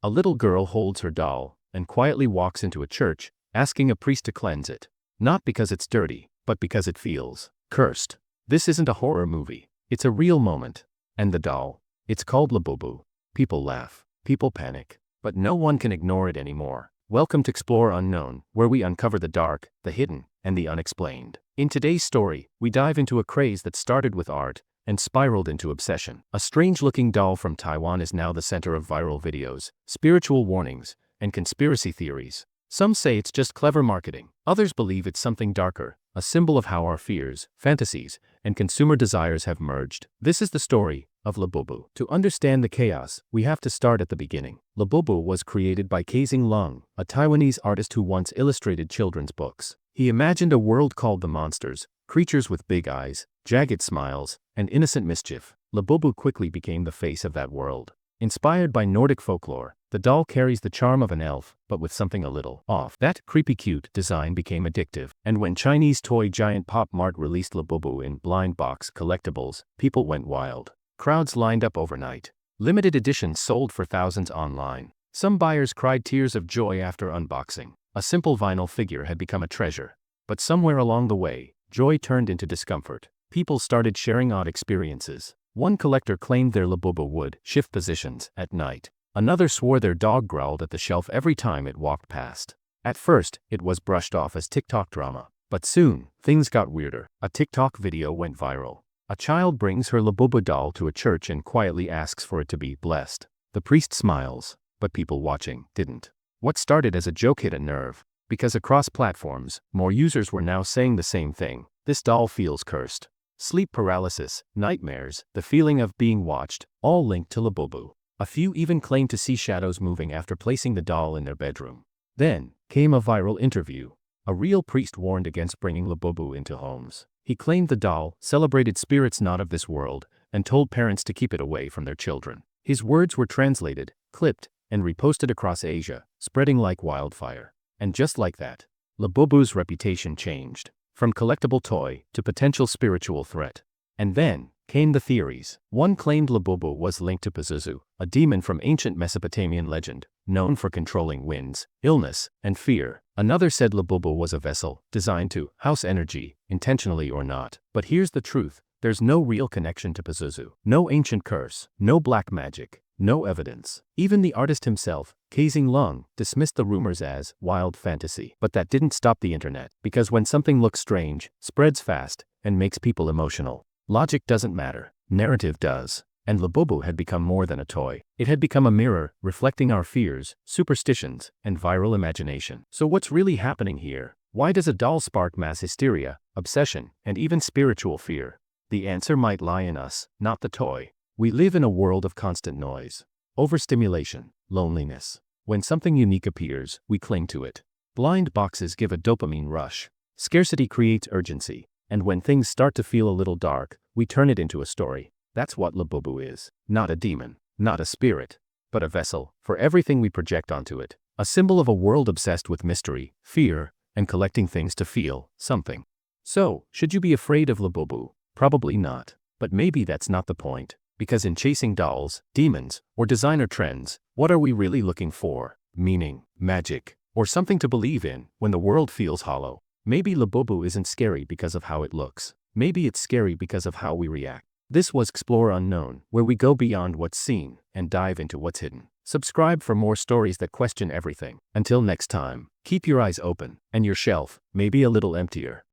A little girl holds her doll and quietly walks into a church, asking a priest to cleanse it. Not because it's dirty, but because it feels cursed. This isn't a horror movie. It's a real moment. And the doll? It's called Labubu. People laugh. People panic. But no one can ignore it anymore. Welcome to Explore Unknown, where we uncover the dark, the hidden, and the unexplained. In today's story, we dive into a craze that started with art and spiraled into obsession. A strange-looking doll from Taiwan is now the center of viral videos, spiritual warnings, and conspiracy theories. Some say it's just clever marketing. Others believe it's something darker, a symbol of how our fears, fantasies, and consumer desires have merged. This is the story of Labubu. To understand the chaos, we have to start at the beginning. Labubu was created by Kazing Lung, a Taiwanese artist who once illustrated children's books. He imagined a world called the monsters, creatures with big eyes, jagged smiles, and innocent mischief. Labubu quickly became the face of that world. Inspired by Nordic folklore, the doll carries the charm of an elf, but with something a little off. That creepy cute design became addictive, and when Chinese toy giant Pop Mart released Labubu in blind box collectibles, people went wild. Crowds lined up overnight. Limited editions sold for thousands online. Some buyers cried tears of joy after unboxing. A simple vinyl figure had become a treasure. But somewhere along the way, joy turned into discomfort. People started sharing odd experiences. One collector claimed their Labubu would shift positions at night. Another swore their dog growled at the shelf every time it walked past. At first, it was brushed off as TikTok drama. But soon, things got weirder. A TikTok video went viral. A child brings her Labubu doll to a church and quietly asks for it to be blessed. The priest smiles, but people watching didn't. What started as a joke hit a nerve. Because across platforms, more users were now saying the same thing. This doll feels cursed. Sleep paralysis, nightmares, the feeling of being watched, all linked to Labubu. A few even claimed to see shadows moving after placing the doll in their bedroom. Then came a viral interview. A real priest warned against bringing Labubu into homes. He claimed the doll celebrated spirits not of this world and told parents to keep it away from their children. His words were translated, clipped, and reposted across Asia, spreading like wildfire. And just like that, Labubu's reputation changed. From collectible toy to potential spiritual threat. And then came the theories. One claimed Labubu was linked to Pazuzu, a demon from ancient Mesopotamian legend, known for controlling winds, illness, and fear. Another said Labubu was a vessel designed to house energy, intentionally or not. But here's the truth. There's no real connection to Pazuzu. No ancient curse, no black magic, no evidence. Even the artist himself, Kazing Lung, dismissed the rumors as wild fantasy. But that didn't stop the internet, because when something looks strange, spreads fast, and makes people emotional, logic doesn't matter, narrative does. And Labubu had become more than a toy. It had become a mirror, reflecting our fears, superstitions, and viral imagination. So what's really happening here? Why does a doll spark mass hysteria, obsession, and even spiritual fear? The answer might lie in us, not the toy. We live in a world of constant noise, overstimulation, loneliness. When something unique appears, we cling to it. Blind boxes give a dopamine rush. Scarcity creates urgency. And when things start to feel a little dark, we turn it into a story. That's what Labubu is. Not a demon, not a spirit, but a vessel for everything we project onto it. A symbol of a world obsessed with mystery, fear, and collecting things to feel something. So, should you be afraid of Labubu? Probably not. But maybe that's not the point. Because in chasing dolls, demons, or designer trends, what are we really looking for? Meaning, magic, or something to believe in when the world feels hollow. Maybe Labubu isn't scary because of how it looks. Maybe it's scary because of how we react. This was Explore Unknown, where we go beyond what's seen and dive into what's hidden. Subscribe for more stories that question everything. Until next time, keep your eyes open and your shelf maybe a little emptier.